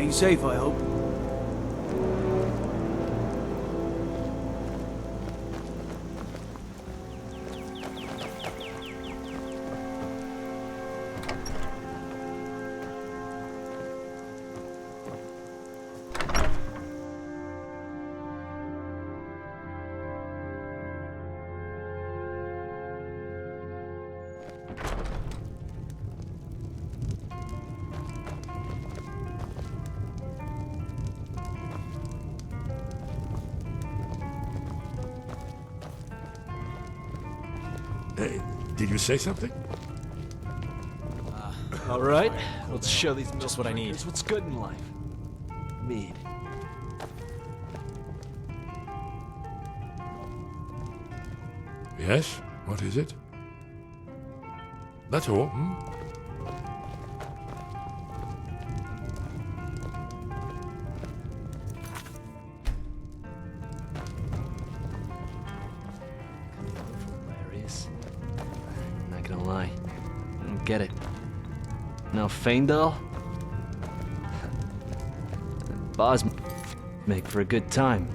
Staying safe, I hope. Hey, did you say something? All right, let's show these. Just what I need. It's what's good in life. Mead. Yes? What is it? That's all, hmm? Hilarious. Not gonna lie, I don't get it. Now Faendal? Bars make for a good time.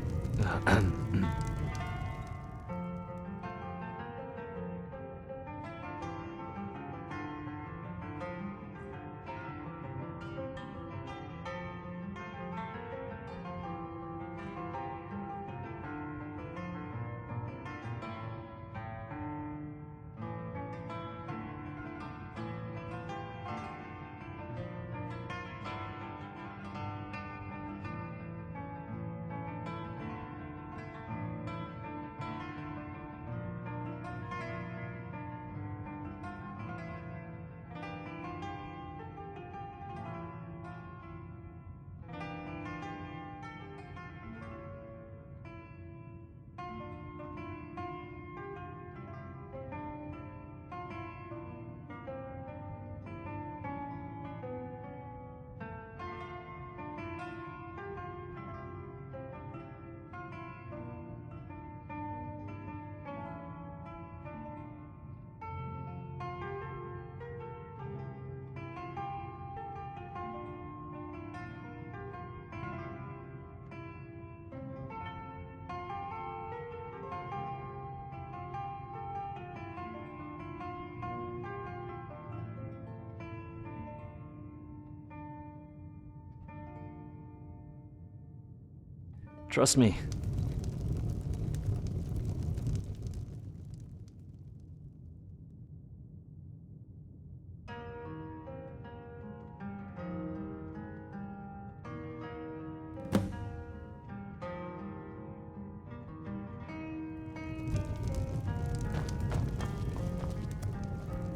Trust me.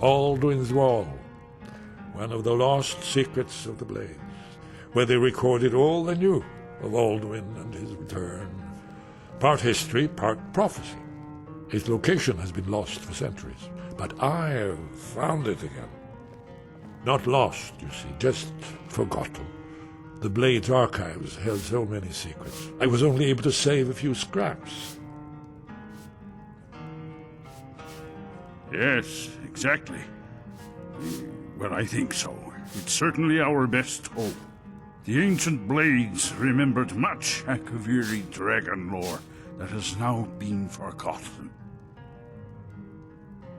Alduin's Wall, one of the lost secrets of the Blades, where they recorded all they knew of Alduin and his return. Part history, part prophecy. Its location has been lost for centuries, but I have found it again. Not lost, you see, just forgotten. The Blades archives held so many secrets. I was only able to save a few scraps. Yes, exactly. Well, I think so. It's certainly our best hope. The ancient Blades remembered much Akaviri dragon lore that has now been forgotten.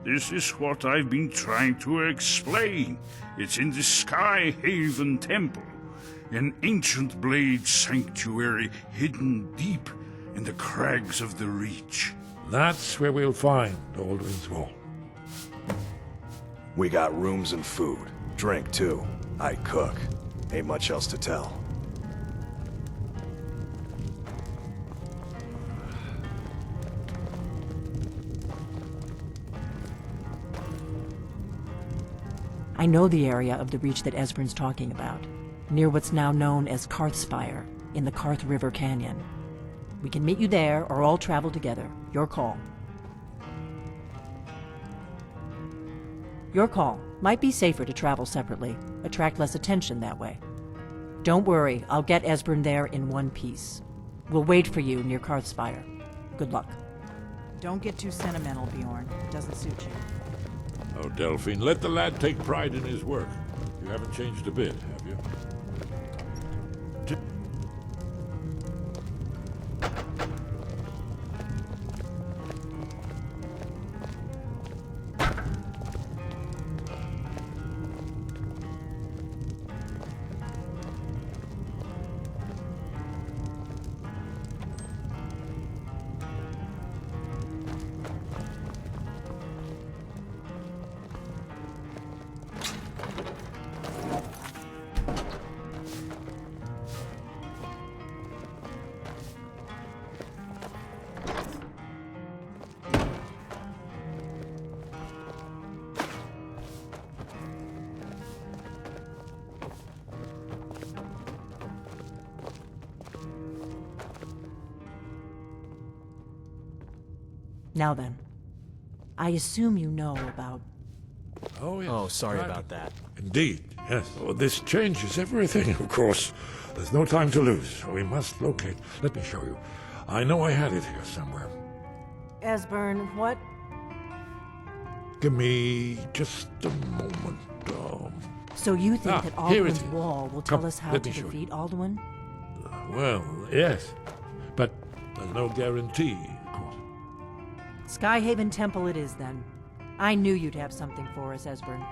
This is what I've been trying to explain. It's in the Sky Haven Temple, an ancient Blade sanctuary hidden deep in the crags of the Reach. That's where we'll find Alduin's Wall. We got rooms and food. Drink, too. I cook. Ain't much else to tell. I know the area of the Reach that Esbern's talking about, near what's now known as Karthspire, in the Karth River Canyon. We can meet you there, or all travel together. Your call. Your call. Might be safer to travel separately. Attract less attention that way. Don't worry, I'll get Esbern there in one piece. We'll wait for you near Karthspire. Good luck. Don't get too sentimental, Bjorn. It doesn't suit you. Oh, Delphine, let the lad take pride in his work. You haven't changed a bit, have you? Now then, I assume you know about... Oh, yes. Oh, sorry Right. about that. Indeed, yes. Oh, this changes everything, of course. There's no time to lose. We must locate. Let me show you. I know I had it here somewhere. Esbern, what? Give me just a moment. So you think that here it Alduin's is. wall will tell Come, us how let to me show you. defeat Alduin? Well, yes. But there's no guarantee, of course. Skyhaven Temple it is, then. I knew you'd have something for us, Esbern.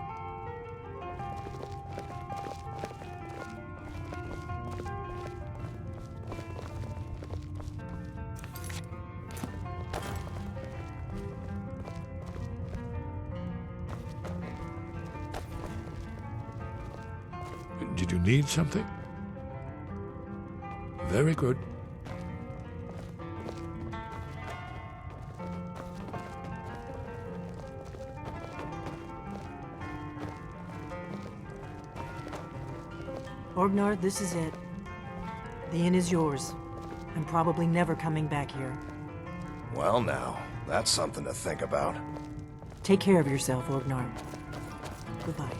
Did you need something? Very good. Orgnar, this is it. The inn is yours. I'm probably never coming back here. Well now, that's something to think about. Take care of yourself, Orgnar. Goodbye.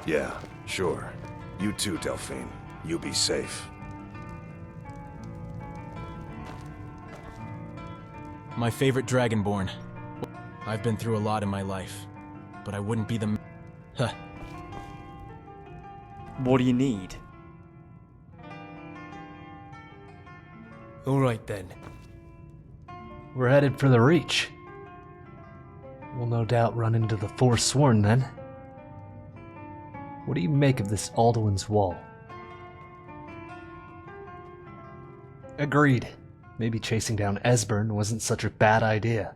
Yeah, sure. You too, Delphine. You be safe. My favorite Dragonborn. I've been through a lot in my life, but I wouldn't be the... Huh. What do you need? Alright then. We're headed for the Reach. We'll no doubt run into the Forsworn then. What do you make of this Alduin's Wall? Agreed. Maybe chasing down Esbern wasn't such a bad idea.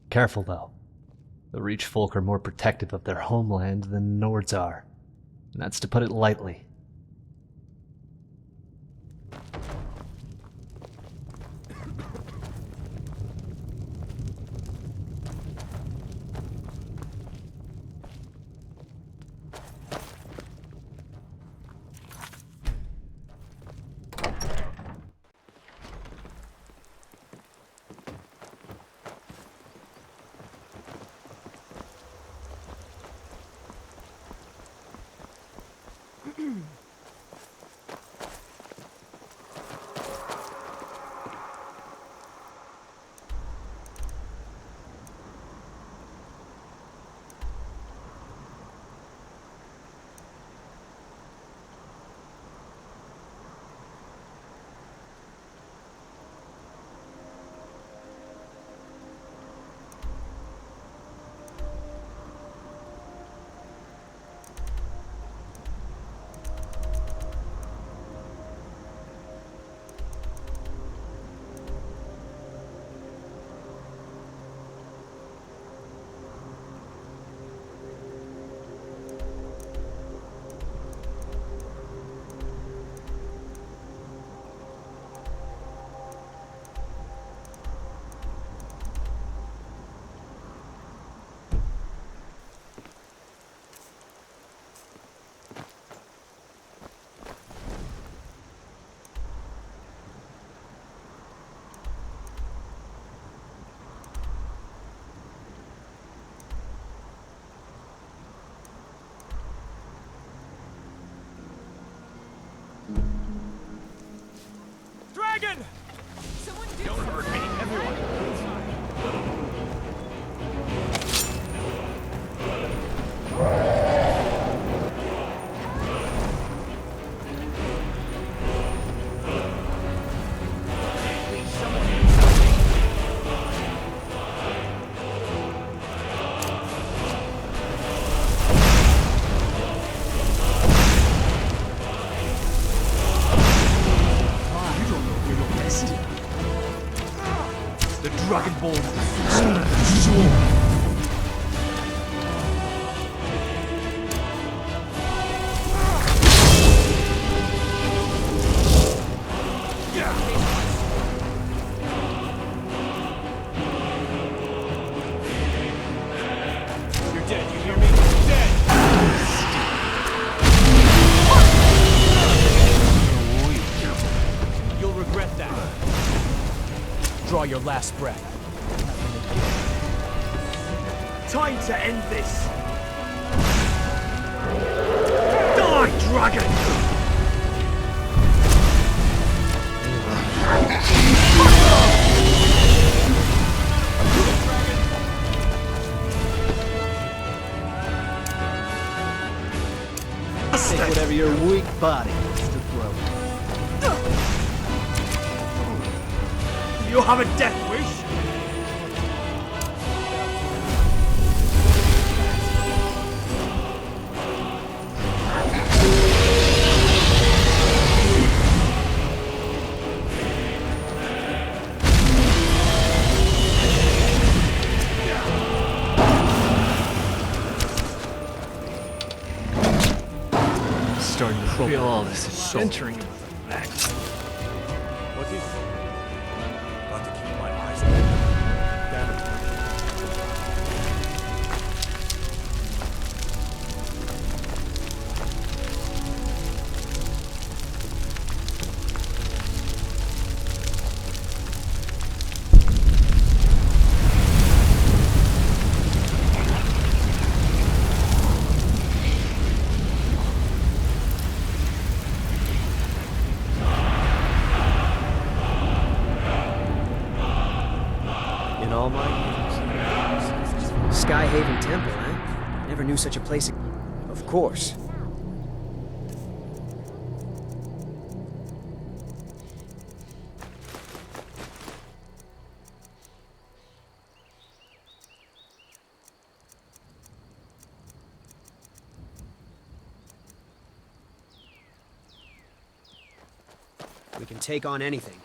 Careful though. The Reach folk are more protective of their homeland than Nords are. And that's to put it lightly. Dragon! Don't hurt me, everyone! The Dragonborn! You're dead, you hear me? Dead! You'll regret that. draw your last breath. Time to end this! Die, dragon! Take whatever your weak body wants to throw. You have a death wish? Starting to feel all this entering into the back. What is it? Got to keep my eyes open. Damn it. In all my years. Skyhaven Temple, eh? Never knew such a place. Of course. We can take on anything.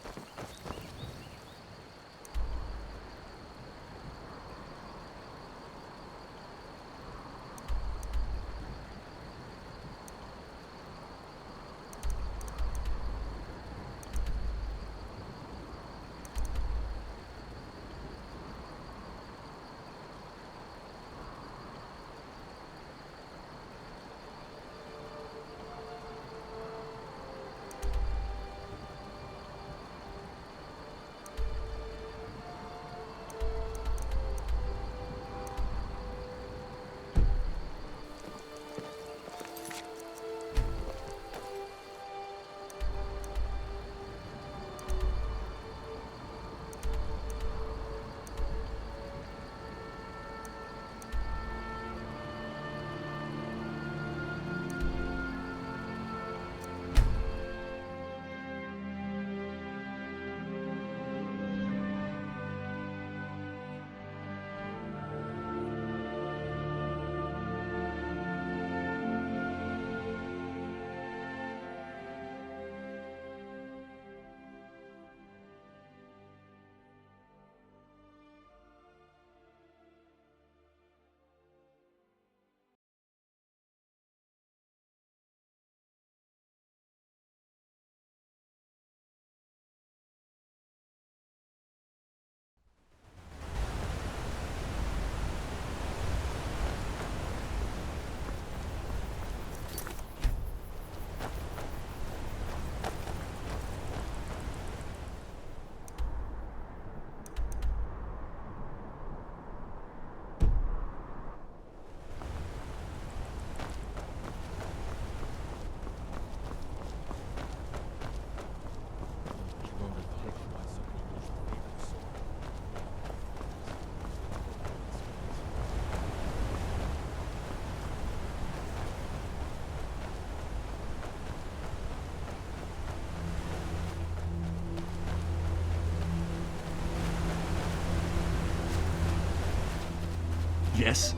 Yes?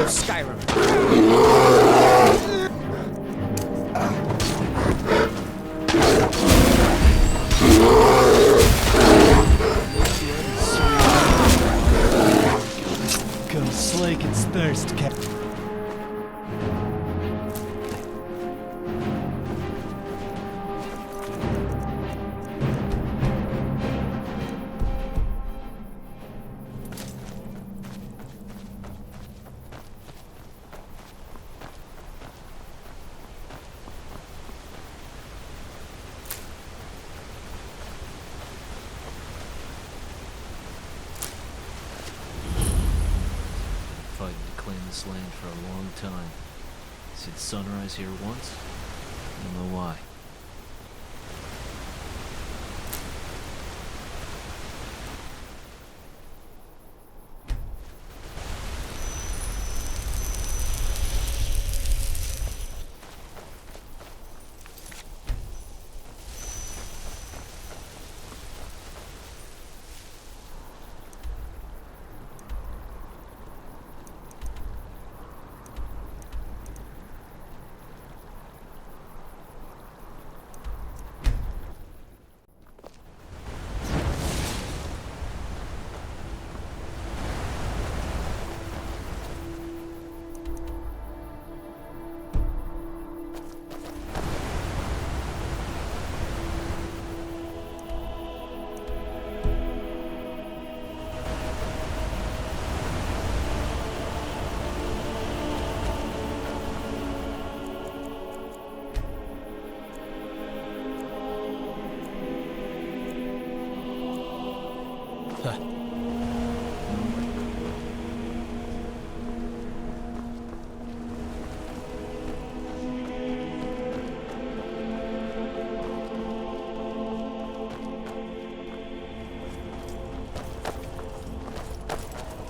of Skyrim. Come slake its thirst, Cap. Fighting to claim this land for a long time. See the sunrise here once? You'll know why.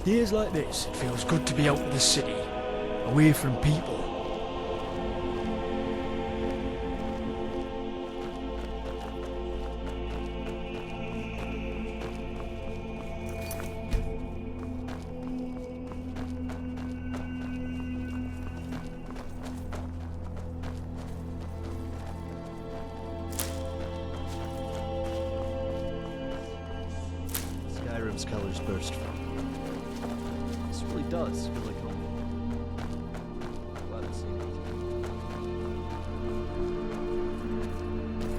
Years like this, it feels good to be out of the city, away from people. Skyrim's colors burst from. This really does feel like home. Glad to see it.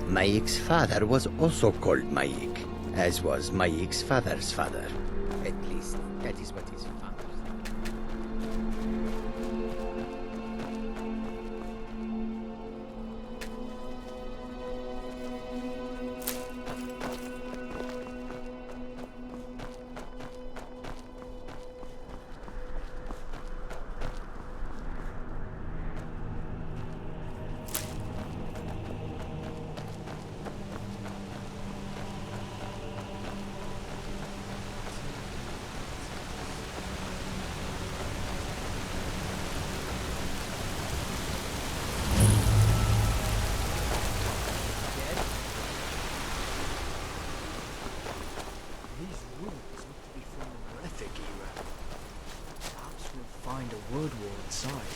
Mayik's father was also called Mayik, as was Mayik's father's father. At least, that is what his father said. These ruins look to be from the Merethic era. Perhaps we'll find a word wall inside.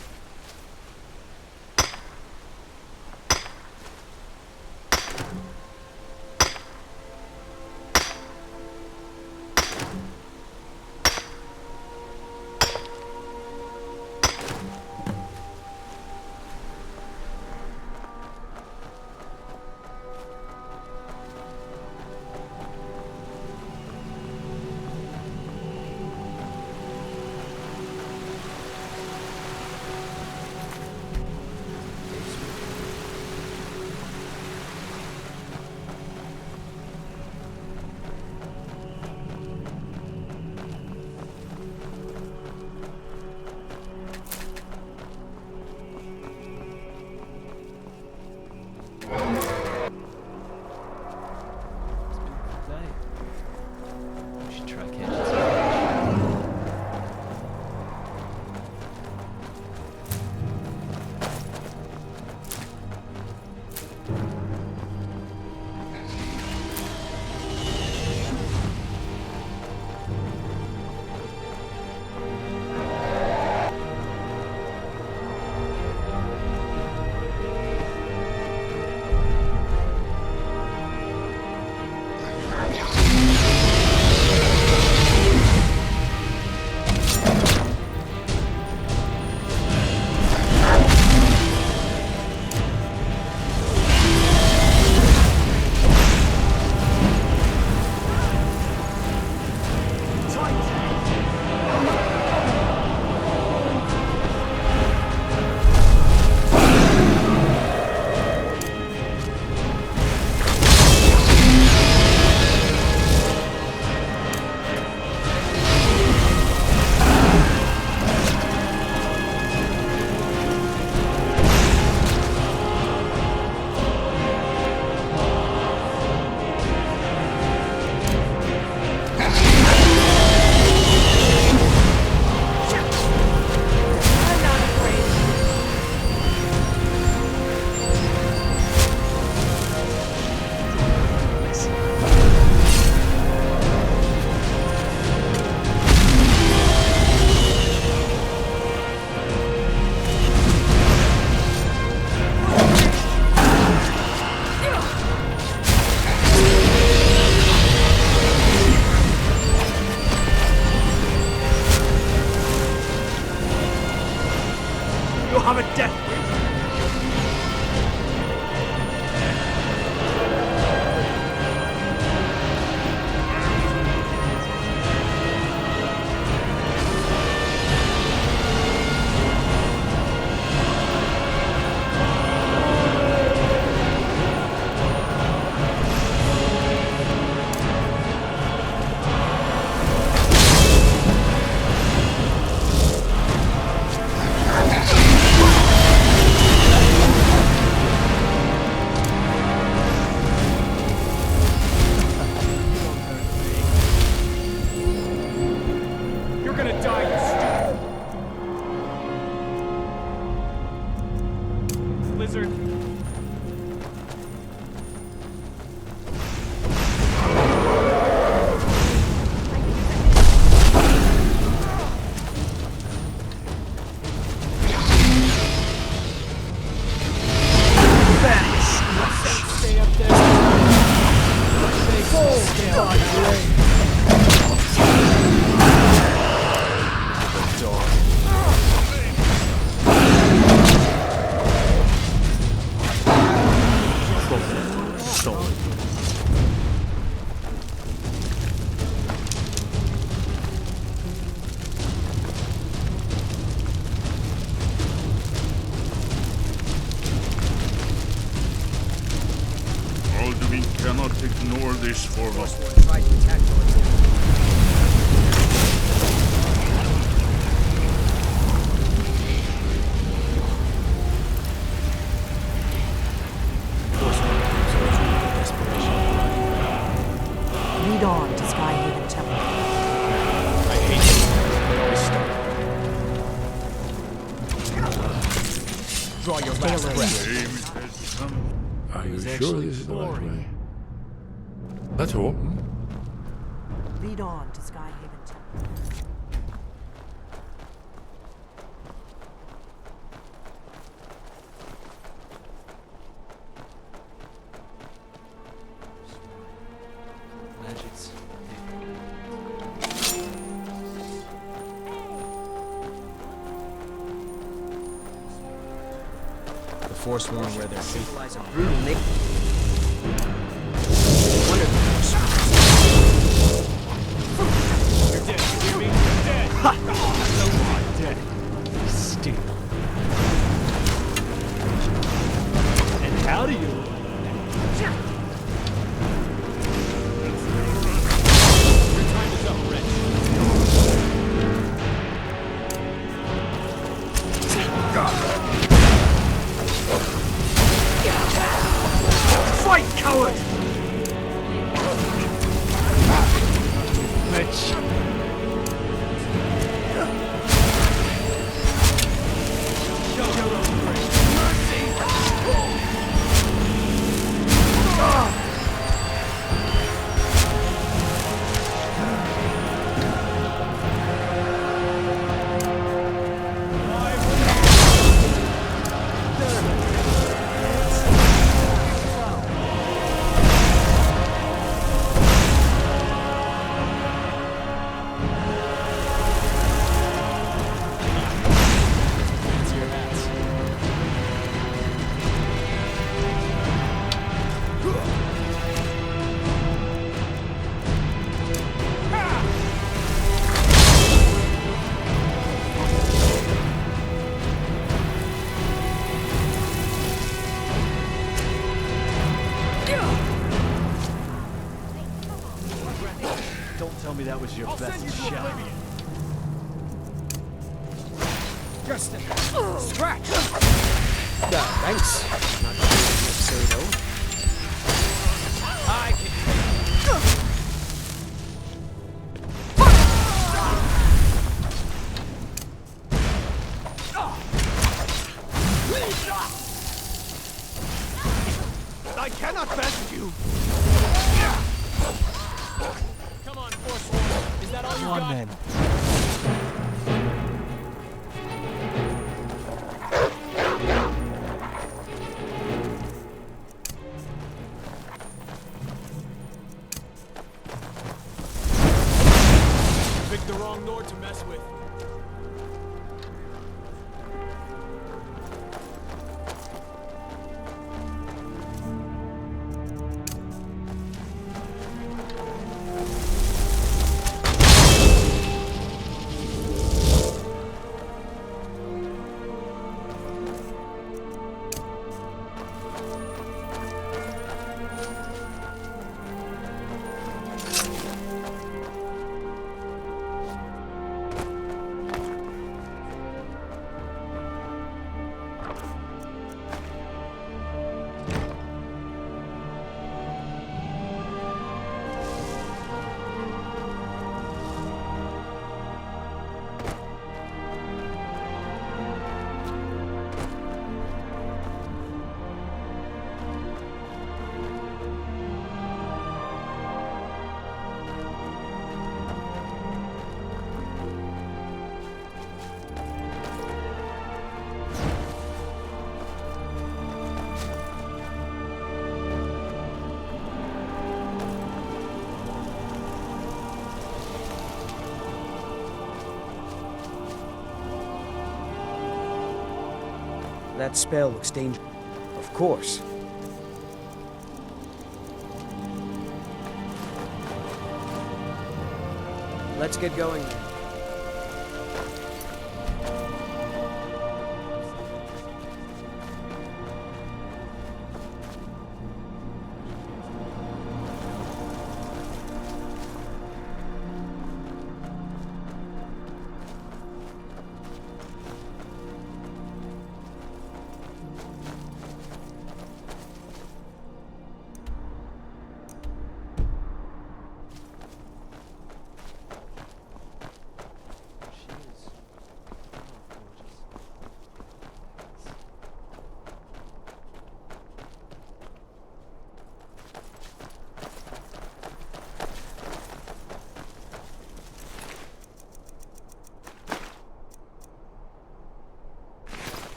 You'll have a death wish. Cannot ignore this for long. Tried to attack Lead on to Skyhaven Temple. I hate it. Draw your last breath. Are you sure this is the right way? That's all. Lead on to Skyhaven Temple. Magic's. The Forsworn wear their faith. symbolize a brutal nature. You're dead. You hear me? You're dead. Ha! So what? Dead. Stupid. And how do you? Your time is up, wretch. Fight, coward! Which? Don't tell me that was your best shot. Justin! Scratch! Thanks. Not necessary though. I can... I cannot best you! Come on, Forsworn. Is that all you Come on, got? then. That spell looks dangerous. Of course. Let's get going.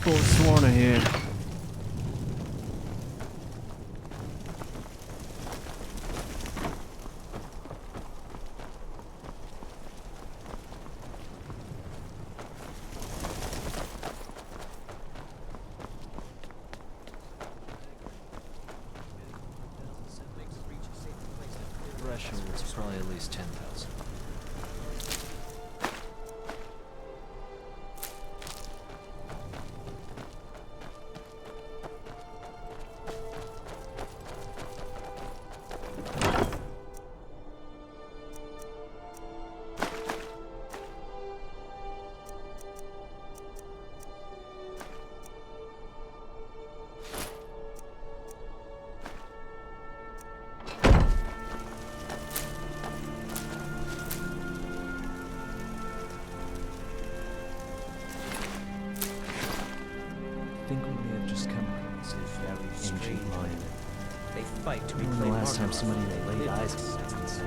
Forsworn here. Threshold is probably at least 10,000. I think we may have just come across a very ancient line. They fight to When the reclaim last time Argonauts. somebody laid eyes on us.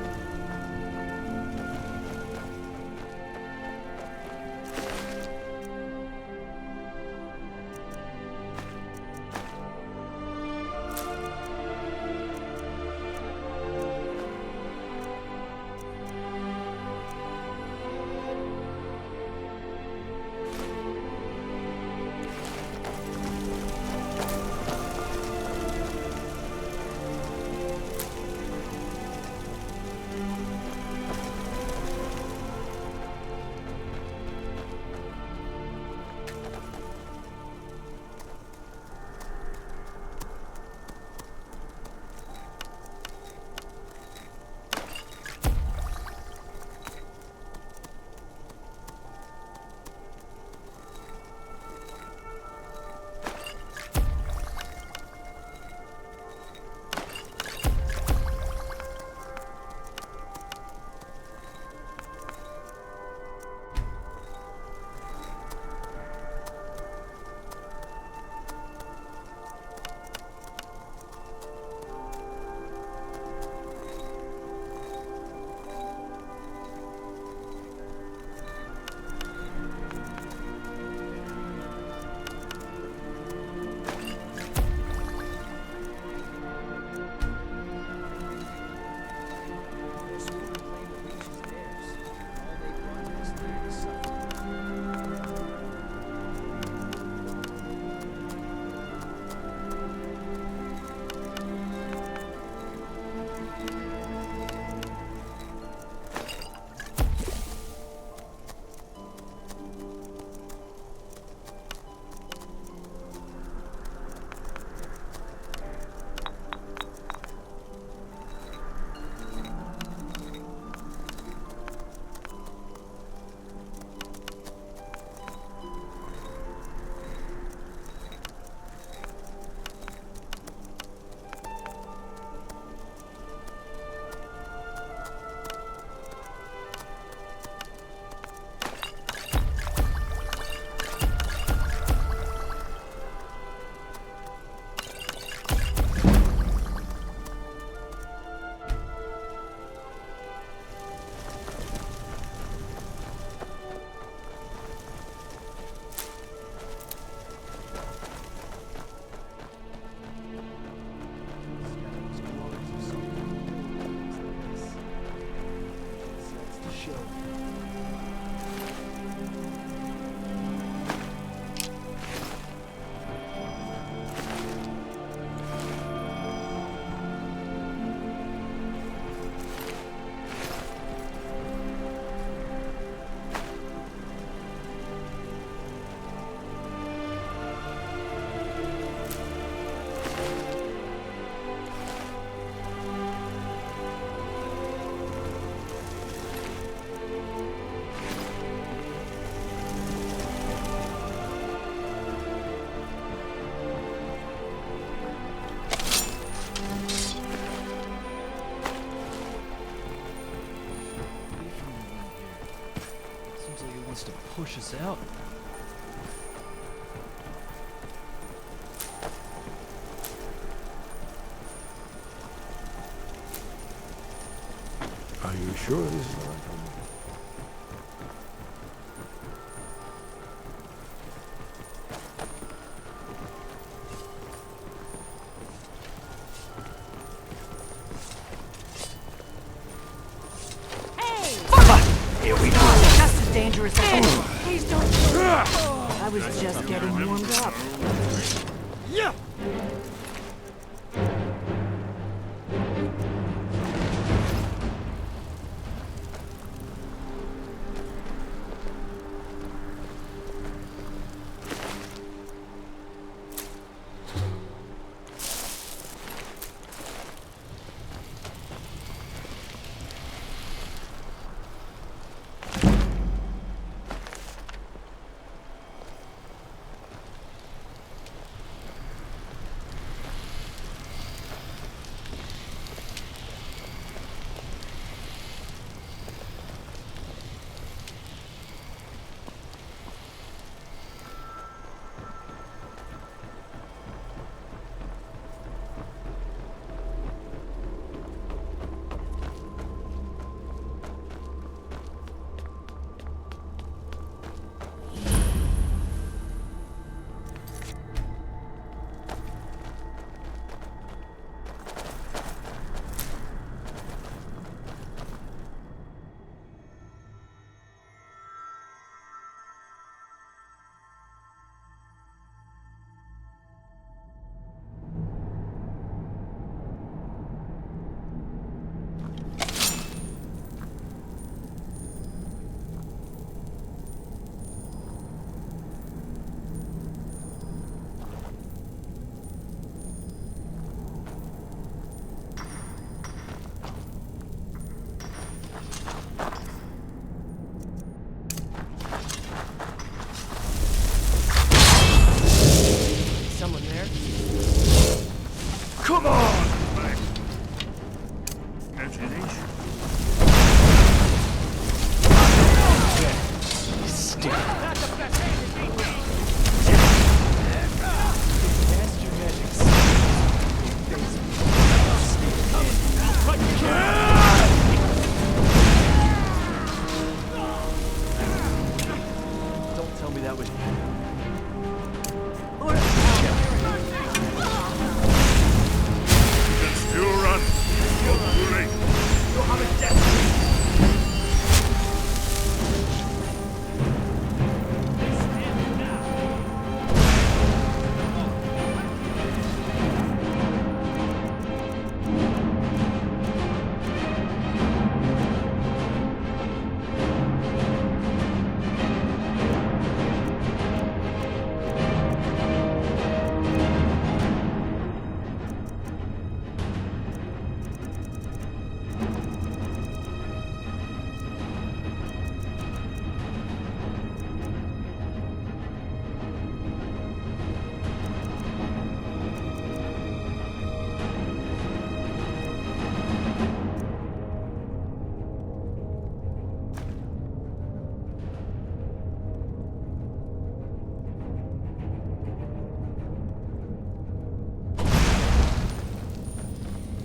Seems like he wants to push us out. Are you sure this is the right one? Here we go. Just as dangerous as Please don't. I was just getting warmed up. Yeah! Come on! Imagination. Don't tell me that was... Still run. Not too late. You'll have a death.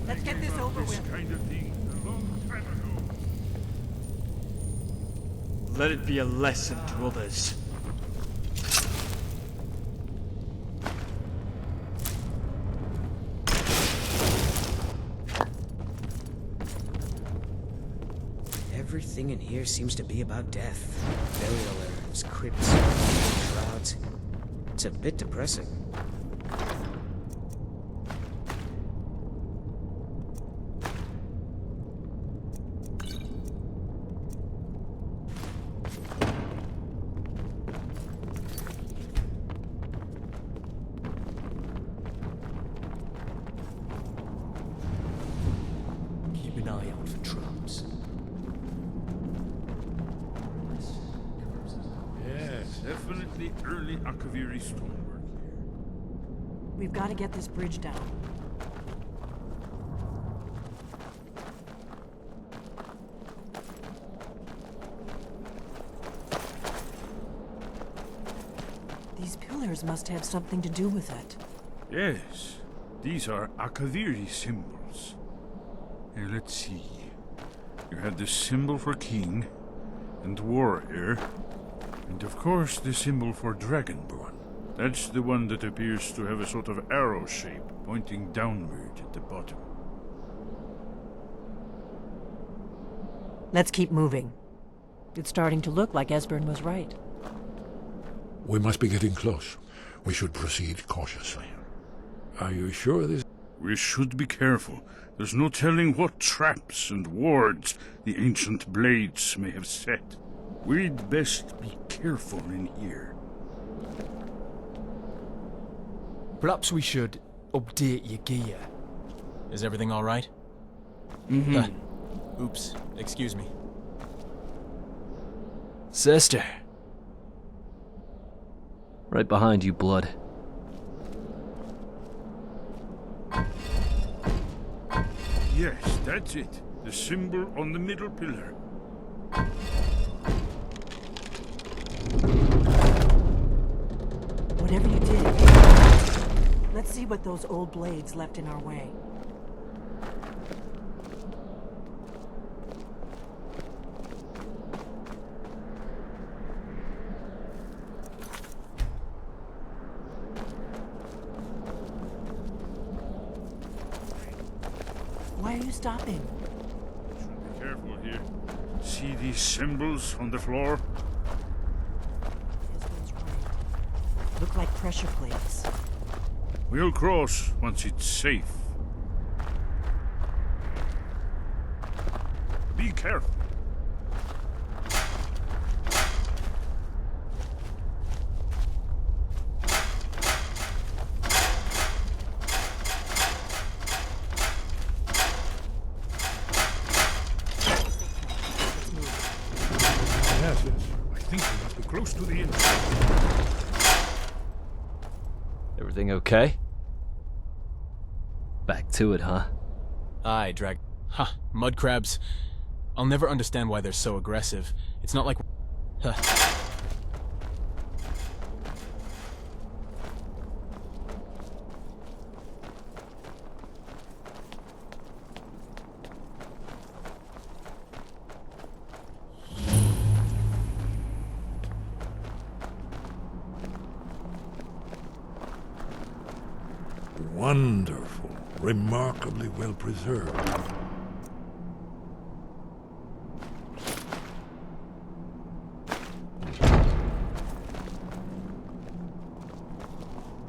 Let's get this over This with. kind of thing a long time ago. Let it be a lesson to others. Everything in here seems to be about death. Burial urns, crypts, shrouds. It's a bit depressing. eye out for traps. Yes, definitely early Akaviri stonework here. We've got to get this bridge down. These pillars must have something to do with it. Yes, these are Akaviri symbols. Here, let's see. You had the symbol for king and warrior, and of course the symbol for dragonborn. That's the one that appears to have a sort of arrow shape pointing downward at the bottom. Let's keep moving. It's starting to look like Esbern was right. We must be getting close. We should proceed cautiously. Are you sure this... We should be careful. There's no telling what traps and wards the ancient blades may have set. We'd best be careful in here. Perhaps we should update your gear. Is everything all right? Mm-hmm. Oops, excuse me. Sister. Right behind you, Blood. Yes, that's it. The symbol on the middle pillar. Whatever you did, let's see what those old blades left in our way. Why are you stopping? Should be careful here. See these symbols on the floor? Esbern's right. Look like pressure plates. We'll cross once it's safe. Be careful. Yes, yes. I think we must be close to the inside. Everything okay? Back to it, huh? Aye, mud crabs. I'll never understand why they're so aggressive. It's not like... Huh. Wonderful. Remarkably well preserved.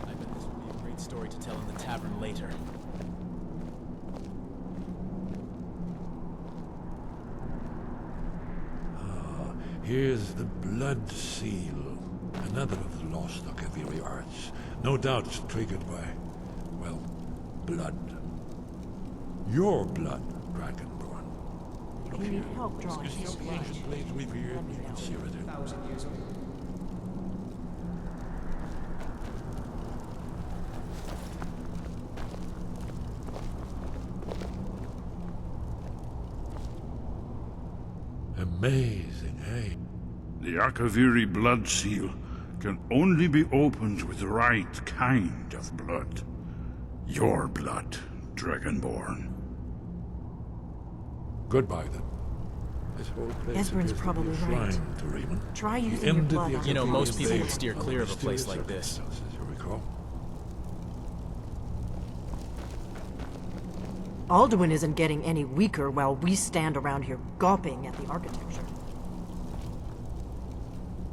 I bet this would be a great story to tell in the tavern later. Here's the blood seal. Another of the lost Akaviri arts. No doubt triggered by, well, blood. Your blood, Dragonborn. Look If you here. need help drawing Is his the blood, ancient blades revered? let me You can know. see right there. 1,000 years old. Amazing, eh? The Akaviri blood seal can only be opened with the right kind of blood. Your blood, Dragonborn. Goodbye, then. This whole place Esbern's appears to be probably a shrine right. to Riemann. Try He using your ended blood the on You know, Akaviri most people would blade steer under clear of a place mysterious like this. circumstances, you recall? Alduin isn't getting any weaker while we stand around here gawping at the architecture.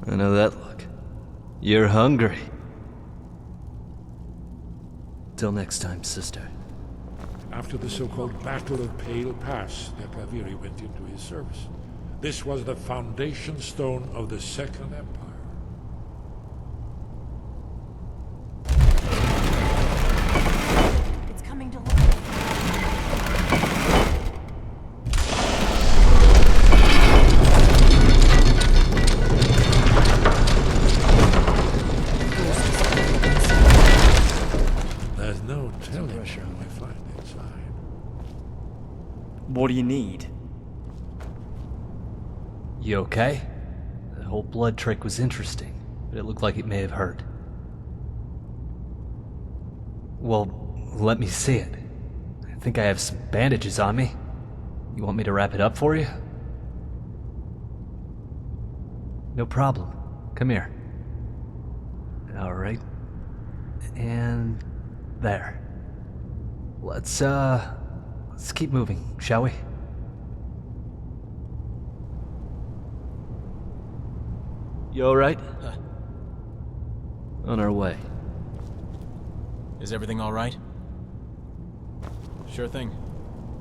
I know that look. You're hungry. Till next time, sister. After the so-called Battle of Pale Pass, the Akaviri went into his service. This was the foundation stone of the Second Empire. It's coming to life. There's no telling what we find inside. What do you need? You okay? The whole blood trick was interesting, but it looked like it may have hurt. Well, let me see it. I think I have some bandages on me. You want me to wrap it up for you? No problem. Come here. Alright. And there. Let's keep moving, shall we? You alright? On our way. Is everything all right? Sure thing.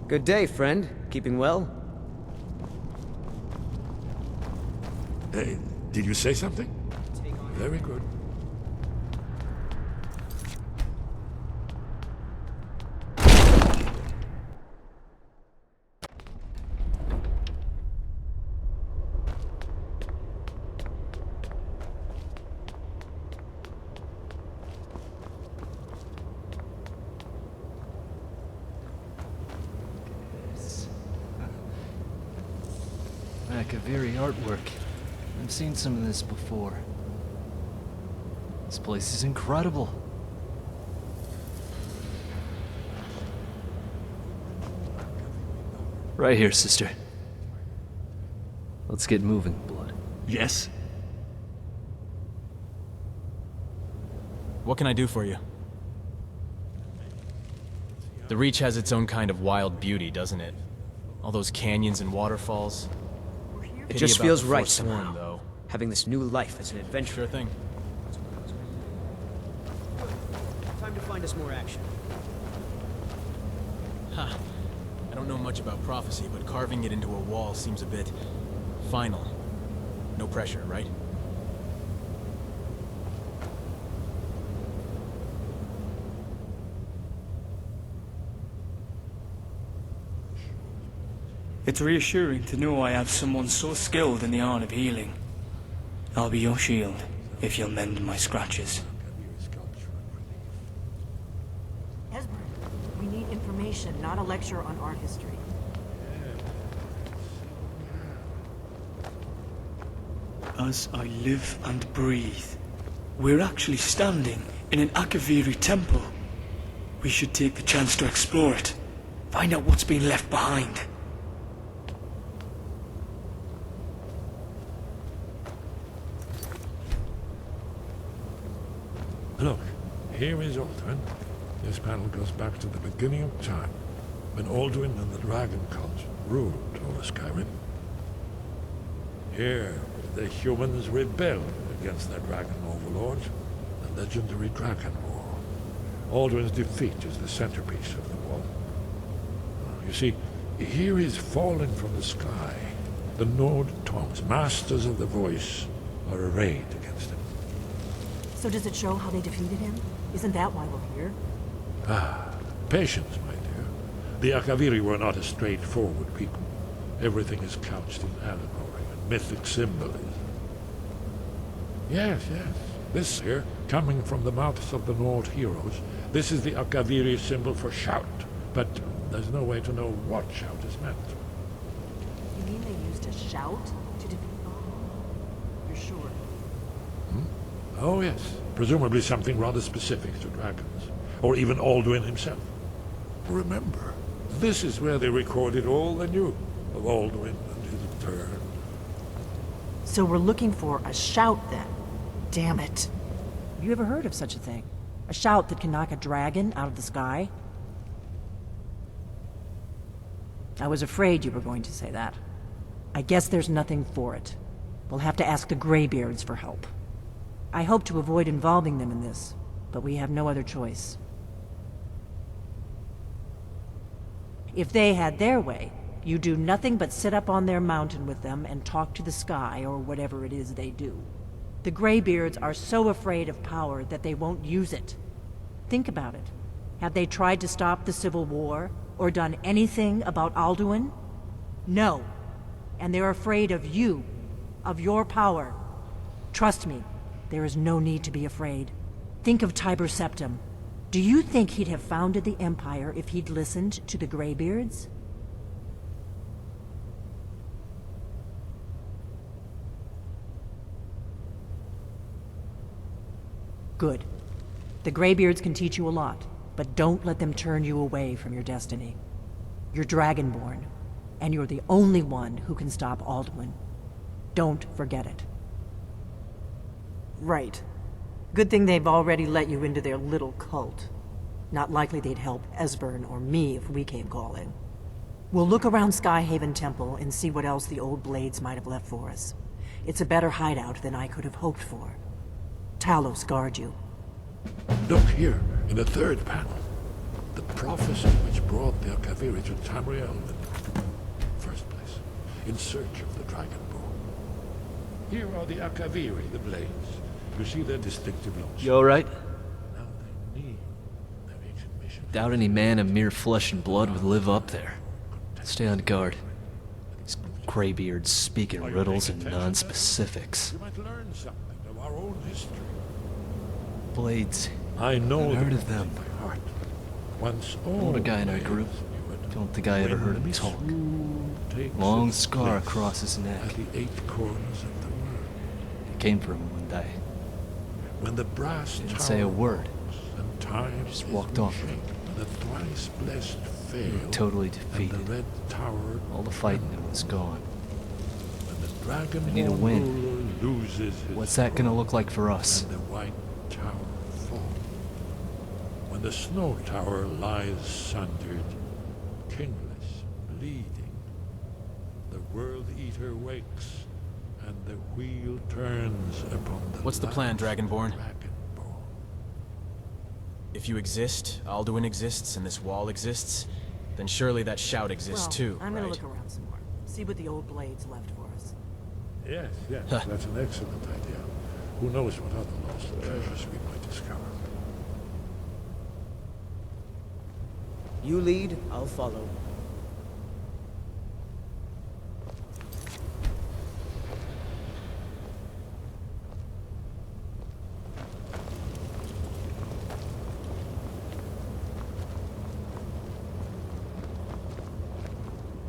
Good day, friend. Keeping well? Hey, did you say something? Very good. Akaviri artwork. I've seen some of this before. This place is incredible. Right here, sister. Let's get moving, Blood. Yes? What can I do for you? The Reach has its own kind of wild beauty, doesn't it? All those canyons and waterfalls. It just feels right Forsworn, somehow. though. Having this new life as an adventure. Sure thing. Time to find us more action. Ha. I don't know much about prophecy, but carving it into a wall seems a bit final. No pressure, right? It's reassuring to know I have someone so skilled in the art of healing. I'll be your shield, if you'll mend my scratches. Esbern, we need information, not a lecture on art history. As I live and breathe, we're actually standing in an Akaviri temple. We should take the chance to explore it, find out what's been left behind. Look, here is Alduin. This panel goes back to the beginning of time, when Alduin and the Dragon Cult ruled over Skyrim. Here, the humans rebelled against their dragon overlords, the legendary Dragon War. Alduin's defeat is the centerpiece of the wall. You see, here is fallen from the sky. The Nord Tongs, masters of the voice, are arrayed against him. So does it show how they defeated him? Isn't that why we're here? Ah, patience, my dear. The Akaviri were not a straightforward people. Everything is couched in allegory and mythic symbolism. Yes, yes. This here, coming from the mouths of the Nord heroes, this is the Akaviri symbol for shout. But there's no way to know what shout is meant. You mean they used a shout to defeat... Oh, you're sure? Oh, yes. Presumably something rather specific to dragons. Or even Alduin himself. Remember, this is where they recorded all they knew of Alduin and his return. So we're looking for a shout then. Damn it. Have you ever heard of such a thing? A shout that can knock a dragon out of the sky? I was afraid you were going to say that. I guess there's nothing for it. We'll have to ask the Greybeards for help. I hope to avoid involving them in this, but we have no other choice. If they had their way, you do nothing but sit up on their mountain with them and talk to the sky or whatever it is they do. The Greybeards are so afraid of power that they won't use it. Think about it. Have they tried to stop the Civil War or done anything about Alduin? No. And they're afraid of you, of your power. Trust me. There is no need to be afraid. Think of Tiber Septim. Do you think he'd have founded the Empire if he'd listened to the Greybeards? Good. The Greybeards can teach you a lot, but don't let them turn you away from your destiny. You're Dragonborn, and you're the only one who can stop Alduin. Don't forget it. Right. Good thing they've already let you into their little cult. Not likely they'd help Esbern or me if we came calling. We'll look around Skyhaven Temple and see what else the old Blades might have left for us. It's a better hideout than I could have hoped for. Talos guard you. Look here, in the third panel. The prophecy which brought the Akaviri to Tamriel in the first place, in search of the Dragonborn. Here are the Akaviri, the Blades. You see their distinctive looks. You alright? Now they need their ancient mission. Doubt any man of mere flesh and blood would live up there. Stay on guard. These graybeards speak in riddles and non-specifics. You might learn something of our own history. Blades. I know I've heard of them. by heart. Once all Older guy in our Blades group. knew it. Don't think I ever heard him When talk. misrule takes Long its scar place across his neck. at the 8 corners of the world. It came for him one day. When the brass Didn't tower say a word. falls and time Just is walked off. reshaped, when the thrice blessed fail, Totally and defeated. the red tower, All the fighting was gone. when the dragon need a win. loses his What's that gonna throne, look like for us? and the white tower falls, when the snow tower lies sundered, kingless, bleeding, the world eater wakes, and the wheel turns upon the What's the plan, last Dragonborn? Dragonborn. If you exist, Alduin exists, and this wall exists, then surely that shout exists too, I'm gonna right? look around some more. See what the old Blades left for us. Yes, yes, Huh. that's an excellent idea. Who knows what other lost treasures we might discover. You lead, I'll follow.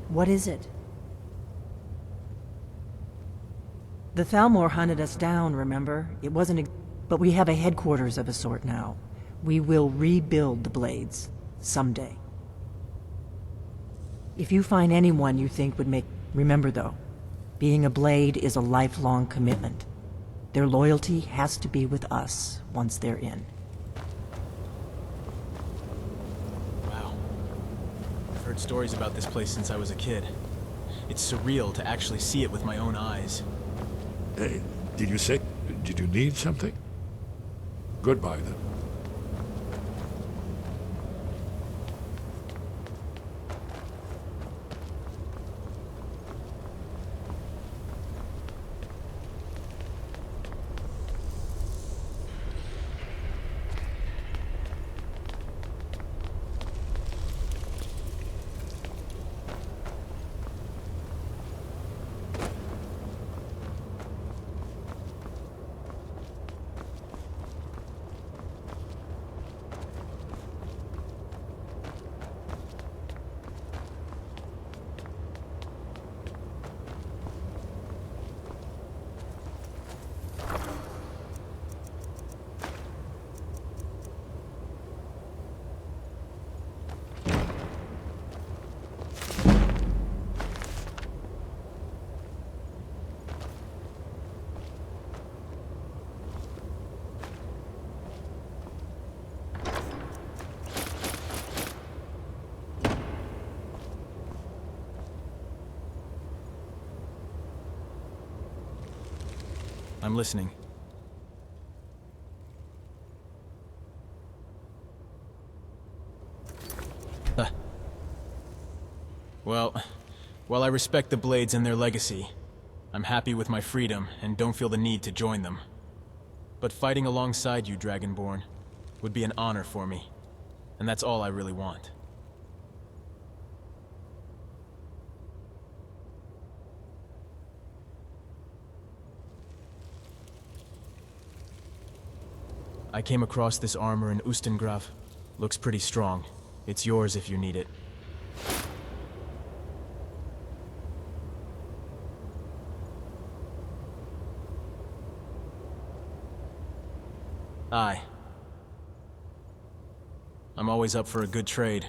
What is it? The Thalmor hunted us down, remember? It wasn't but we have a headquarters of a sort now. We will rebuild the Blades. Someday. If you find anyone you think would make... Remember, though, being a Blade is a lifelong commitment. Their loyalty has to be with us once they're in. Wow. I've heard stories about this place since I was a kid. It's surreal to actually see it with my own eyes. Hey, did you need something? Goodbye, then. I'm listening. Well, while I respect the Blades and their legacy, I'm happy with my freedom and don't feel the need to join them. But fighting alongside you, Dragonborn, would be an honor for me. And that's all I really want. I came across this armor in Ustengrav. Looks pretty strong. It's yours if you need it. Aye. I'm always up for a good trade.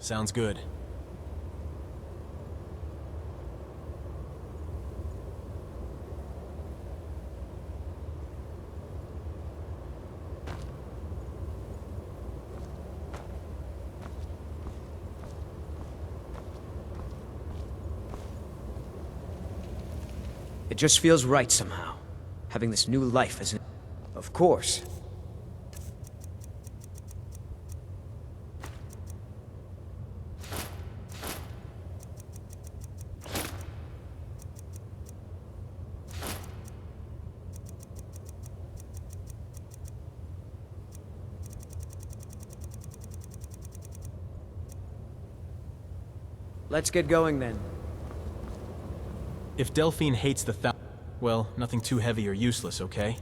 Sounds good. It just feels right somehow, having this new life as an... Of course. Let's get going then. If Delphine hates the well, nothing too heavy or useless, okay?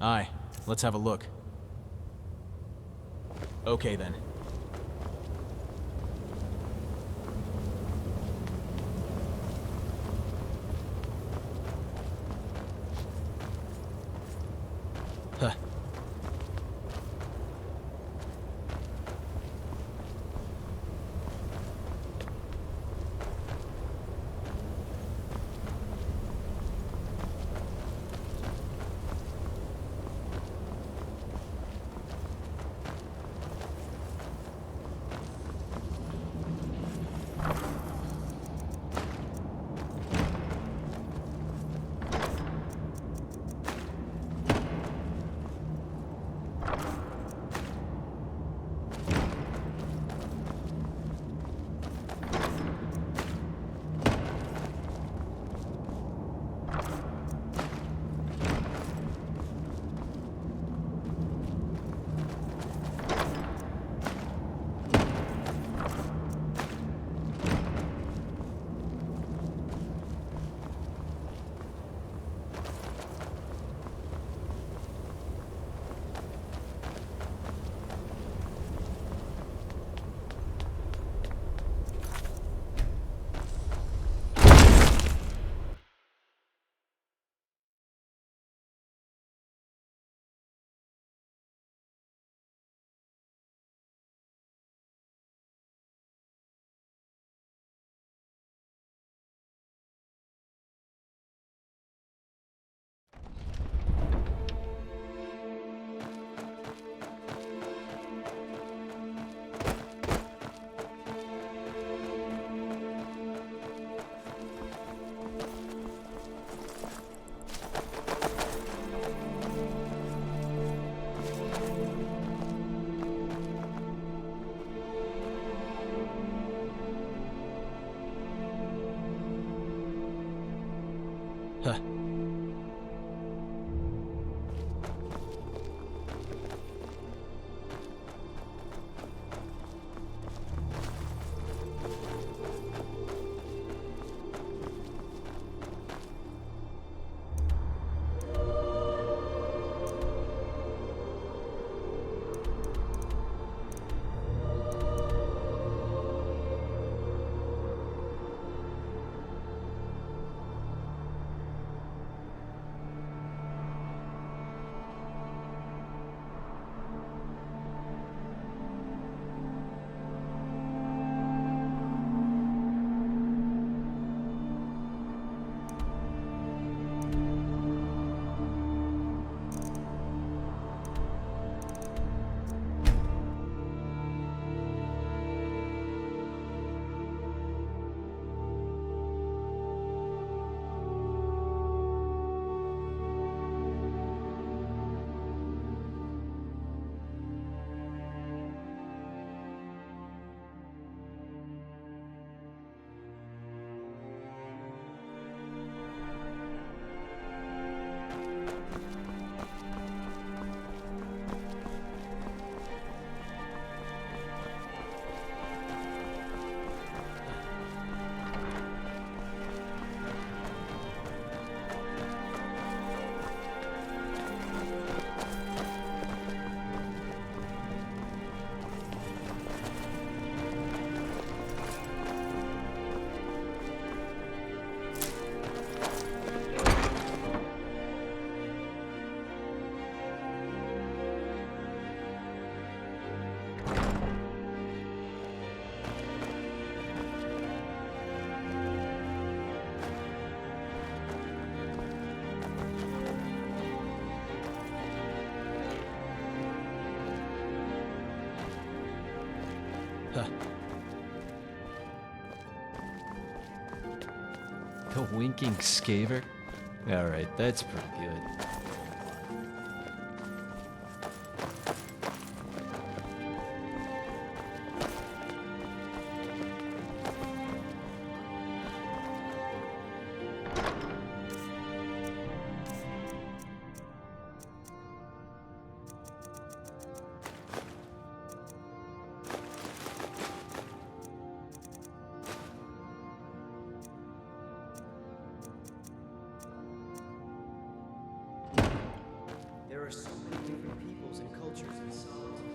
Aye, let's have a look. Okay then. Huh. The winking scaver? Alright, that's pretty good. There are so many different peoples and cultures in Solitude.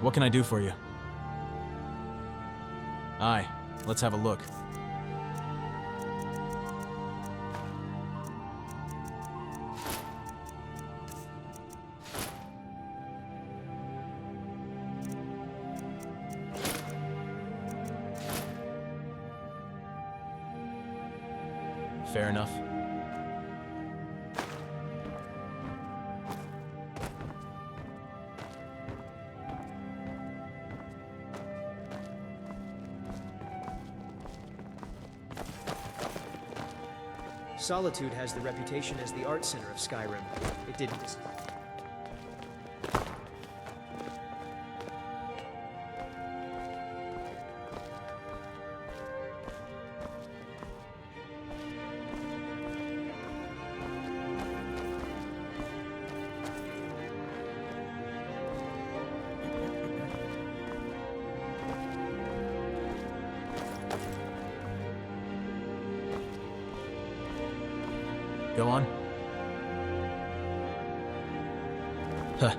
What can I do for you? Aye, let's have a look. Fair enough. Solitude has the reputation as the art center of Skyrim. It didn't. Go on. Huh.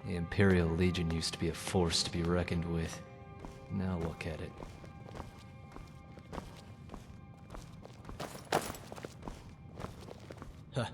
The Imperial Legion used to be a force to be reckoned with. Now look at it. Huh.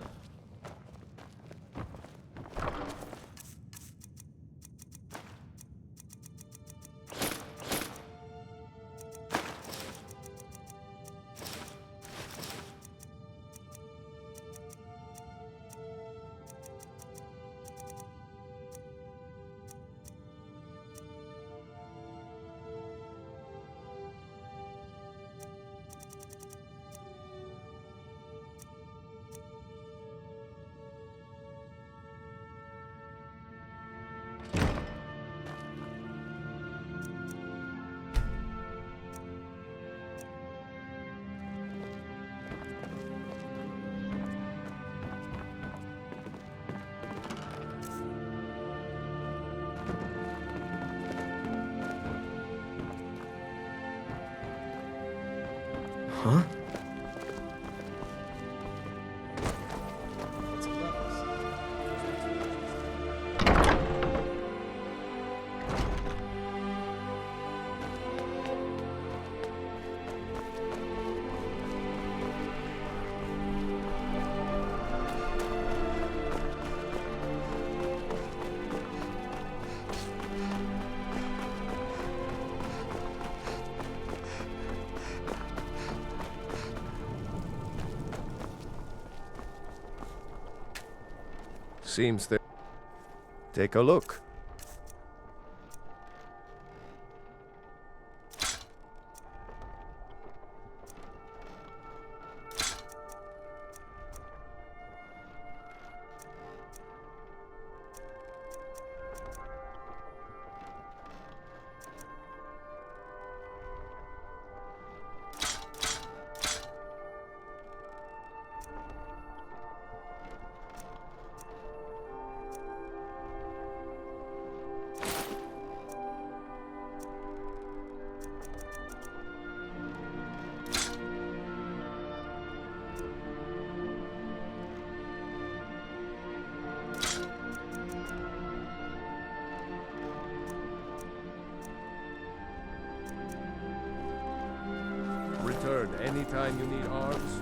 Huh? Seems that... Take a look. return anytime you need arms.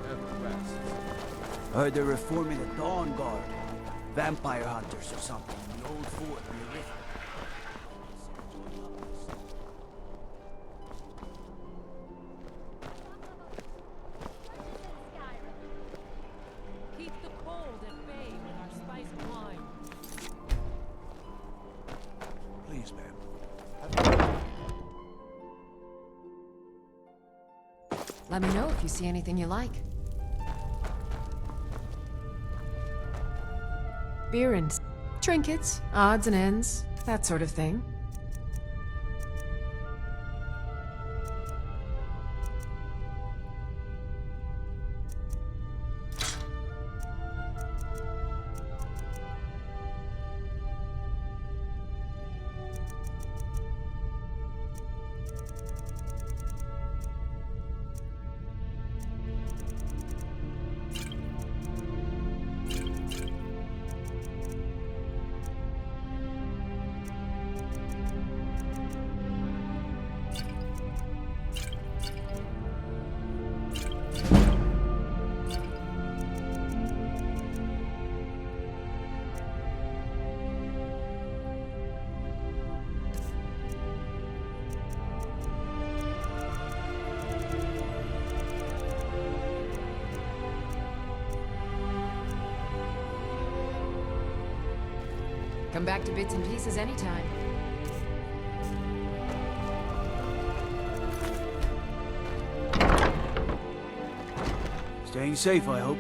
Have a rest. Heard they're reforming the Dawn Guard. Vampire hunters or something in the old fort near Rift. Keep the cold at bay with our spiced wine. Please, ma'am. Let me know if you see anything you like. Beer and trinkets, odds and ends, that sort of thing. Come back to bits and pieces anytime. Staying safe, I hope.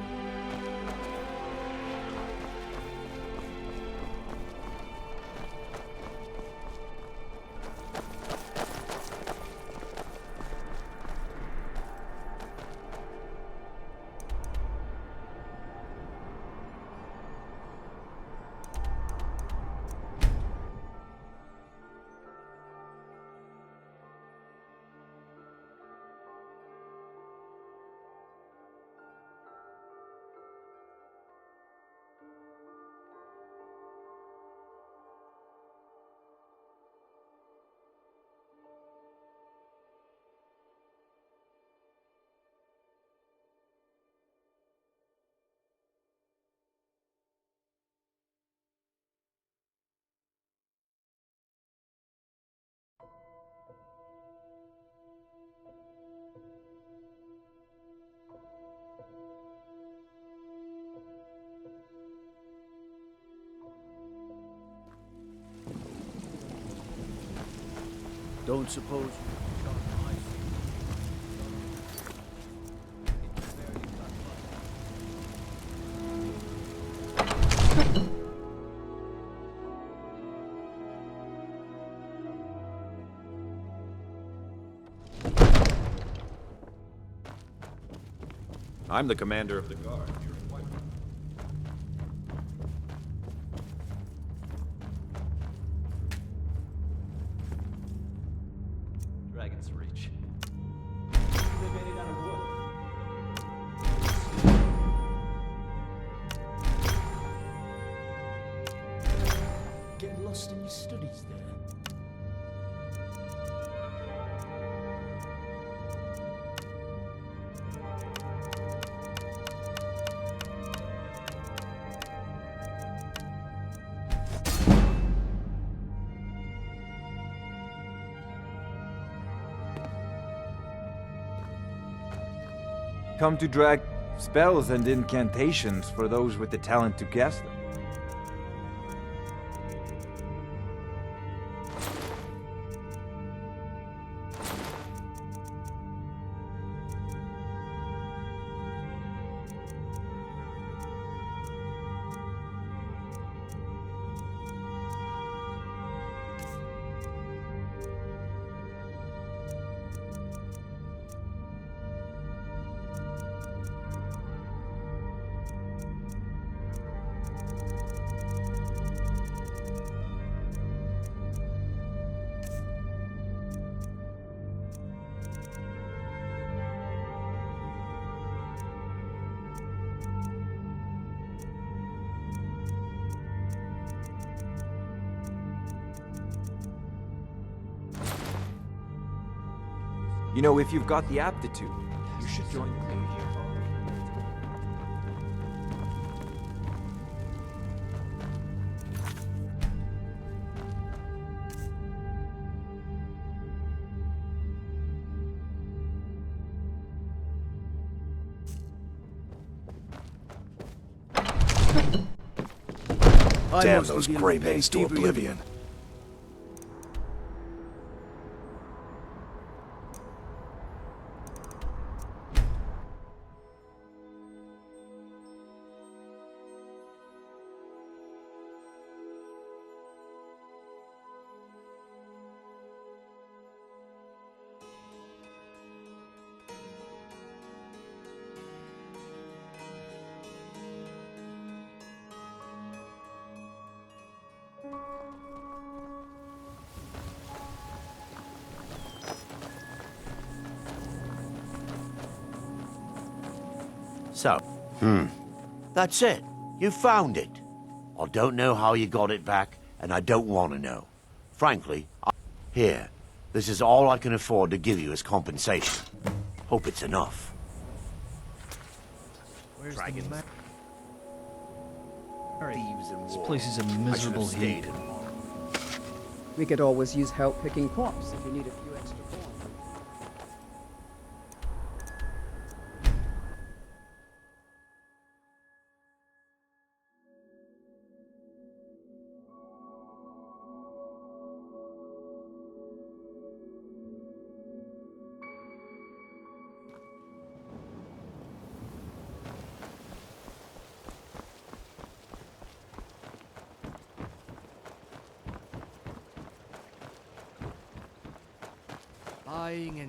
Don't suppose. I'm the commander of the guard. Dragon's Reach. Get lost in your studies there. Come to drag spells and incantations for those with the talent to cast them. You know, if you've got the aptitude, you should join the Legion. Damn those greybanes to oblivion. So, that's it. You found it. I don't know how you got it back, and I don't want to know. Frankly, here, this is all I can afford to give you as compensation. Hope it's enough. Where's Dragons. Thieves and This place is a miserable heap. We could always use help picking crops if you need a few extra corn.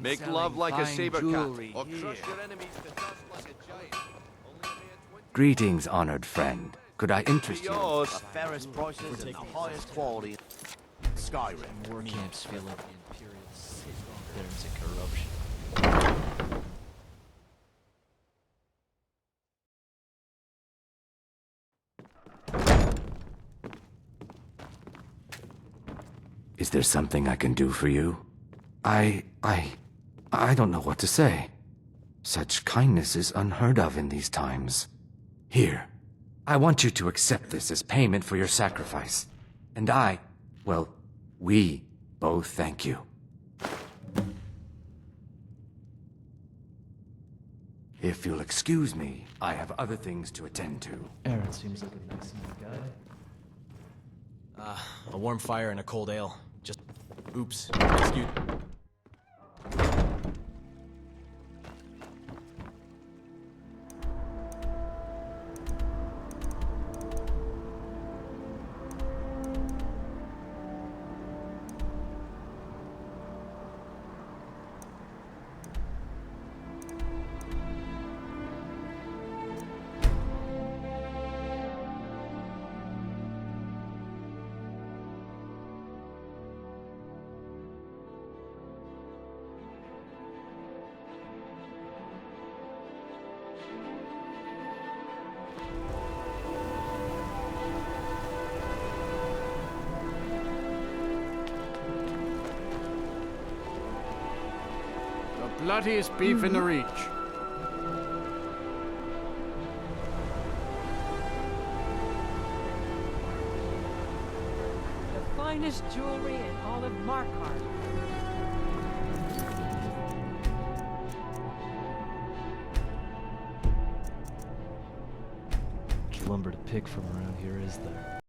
Make love like a saber cat, or here. crush your enemies to dust like a giant. Greetings, honored friend. Could I interest you? The fairest prices and the highest quality. Skyrim. War camps feel like the Imperial citadels of corruption. Is there something I can do for you? I don't know what to say. Such kindness is unheard of in these times. Here, I want you to accept this as payment for your sacrifice. And we both thank you. If you'll excuse me, I have other things to attend to. Aaron seems like a nice enough guy. A warm fire and a cold ale. Just, oops. Excuse. Bloodiest beef in the Reach. The finest jewelry in all of Markarth. Much lumber to pick from around here, is there?